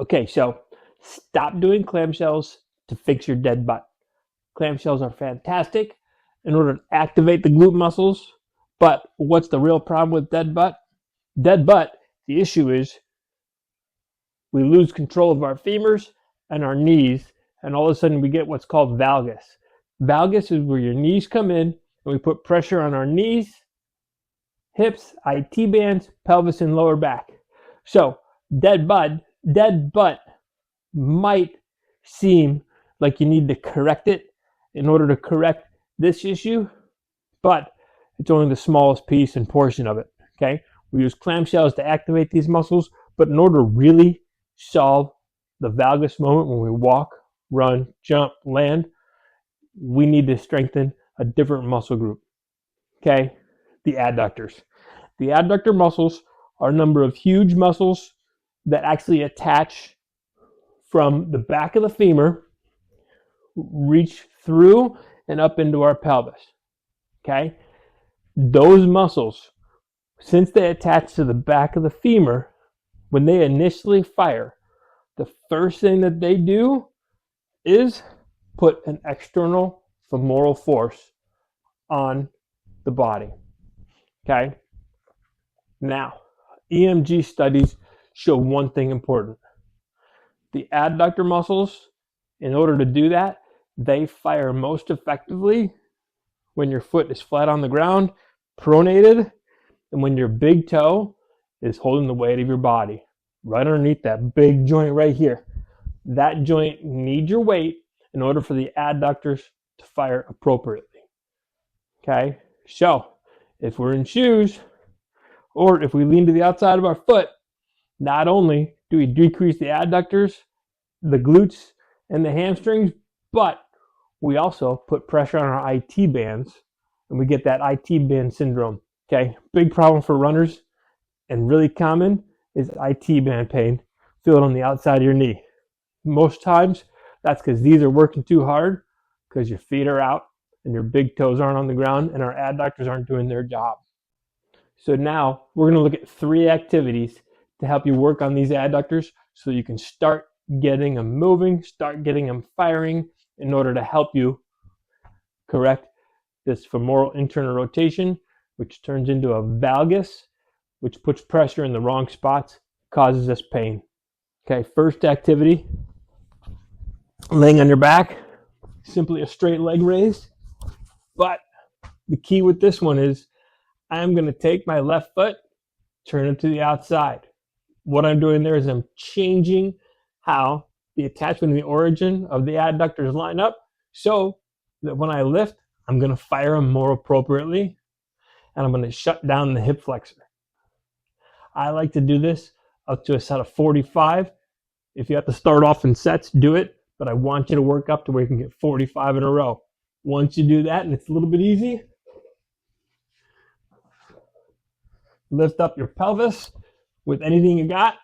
Okay, so stop doing clamshells to fix your dead butt. Clamshells are fantastic in order to activate the glute muscles, but what's the real problem with dead butt? Dead butt, the issue is we lose control of our femurs and our knees, and all of a sudden we get what's called valgus. Valgus is where your knees come in and we put pressure on our knees, hips, IT bands, pelvis, and lower back. So dead butt might seem like you need to correct it in order to correct this issue, but it's only the smallest piece and portion of it. Okay, we use clamshells to activate these muscles, but in order to really solve the valgus moment when we walk, run, jump, land, we need to strengthen a different muscle group. Okay, the adductors. The adductor muscles are a number of huge muscles that actually attach from the back of the femur, reach through and up into our pelvis. Okay, those muscles, since they attach to the back of the femur, when they initially fire, the first thing that they do is put an external femoral force on the body. Okay? Now, EMG studies show one thing important. The adductor muscles, in order to do that, they fire most effectively when your foot is flat on the ground, pronated, and when your big toe is holding the weight of your body right underneath that big joint right here. That joint needs your weight in order for the adductors to fire appropriately. Okay, so if we're in shoes or if we lean to the outside of our foot, not only do we decrease the adductors, the glutes, and the hamstrings, but we also put pressure on our IT bands and we get that IT band syndrome. Okay, big problem for runners and really common is IT band pain. Feel it on the outside of your knee. Most times that's because these are working too hard because your feet are out and your big toes aren't on the ground and our adductors aren't doing their job. So now we're going to look at 3 activities to help you work on these adductors so you can start getting them moving, start getting them firing in order to help you correct this femoral internal rotation, which turns into a valgus, which puts pressure in the wrong spots, causes us pain. Okay, first activity, laying on your back, simply a straight leg raise. But the key with this one is I'm going to take my left foot, turn it to the outside. What I'm doing there is I'm changing how the attachment and the origin of the adductors line up so that when I lift, I'm going to fire them more appropriately and I'm going to shut down the hip flexor. I like to do this up to a set of 45. If you have to start off in sets, do it, but I want you to work up to where you can get 45 in a row. Once you do that and it's a little bit easy, lift up your pelvis with anything you got.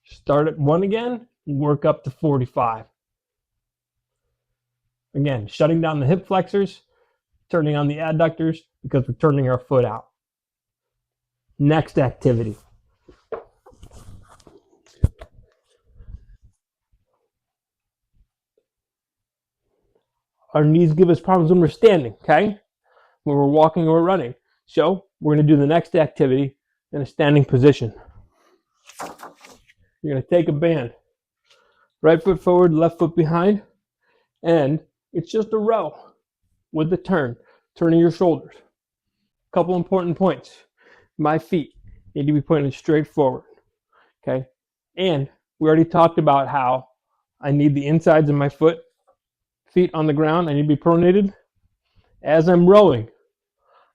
Start at 1 again, work up to 45. Again, shutting down the hip flexors, turning on the adductors because we're turning our foot out. Next activity. Our knees give us problems when we're standing, okay? When we're walking or running. So we're going to do the next activity in a standing position. You're going to take a band, right foot forward, left foot behind, and it's just a row with the turn, turning your shoulders. A couple important points. My feet need to be pointed straight forward, okay? And we already talked about how I need the insides of my feet on the ground. I need to be pronated. As I'm rowing,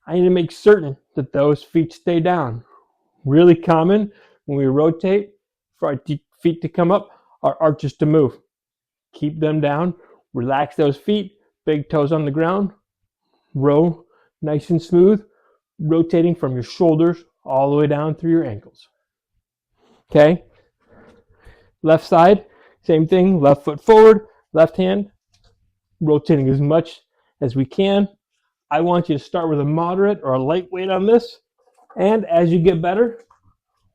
I need to make certain that those feet stay down. Really common when we rotate for our feet to come up, our arches to move. Keep them down. Relax those feet. Big toes on the ground. Row nice and smooth, rotating from your shoulders all the way down through your ankles. Okay? Left side, same thing. Left foot forward, left hand, rotating as much as we can. I want you to start with a moderate or a light weight on this. And as you get better,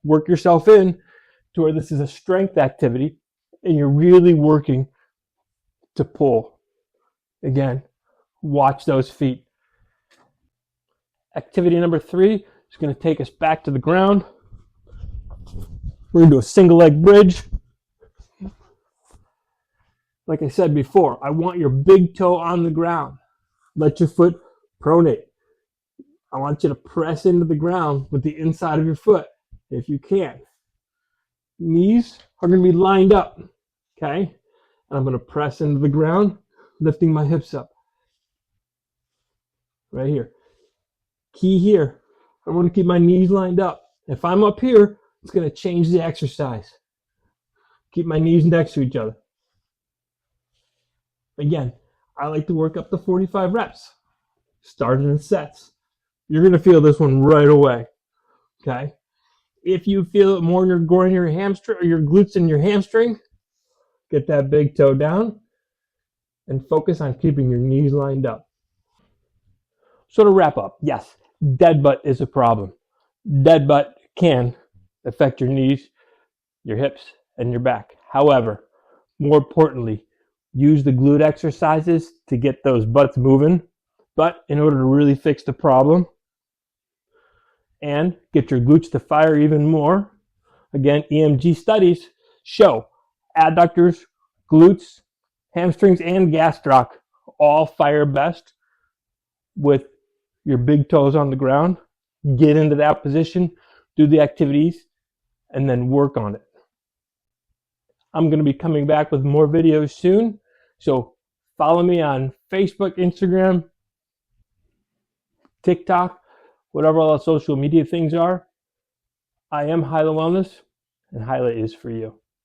work yourself in to where this is a strength activity and you're really working to pull. Again, watch those feet. Activity number 3 is going to take us back to the ground. We're going to do a single leg bridge. Like I said before, I want your big toe on the ground. Let your foot pronate. I want you to press into the ground with the inside of your foot if you can. Knees are going to be lined up, okay? And I'm going to press into the ground, lifting my hips up. Right here. Key here, I want to keep my knees lined up. If I'm up here, it's going to change the exercise. Keep my knees next to each other. Again, I like to work up to 45 reps. Start in sets. You're going to feel this one right away, okay? If you feel it more in your groin, your hamstring, or your glutes and your hamstring, get that big toe down and focus on keeping your knees lined up. So to wrap up, yes, dead butt is a problem. Dead butt can affect your knees, your hips, and your back. However, more importantly, use the glute exercises to get those butts moving. But in order to really fix the problem and get your glutes to fire even more, again, EMG studies show adductors, glutes, hamstrings, and gastroc all fire best with your big toes on the ground. Get into that position, do the activities, and then work on it. I'm going to be coming back with more videos soon, so follow me on Facebook, Instagram, TikTok, whatever all the social media things are. I am Hyla Wellness, and Hyla is for you.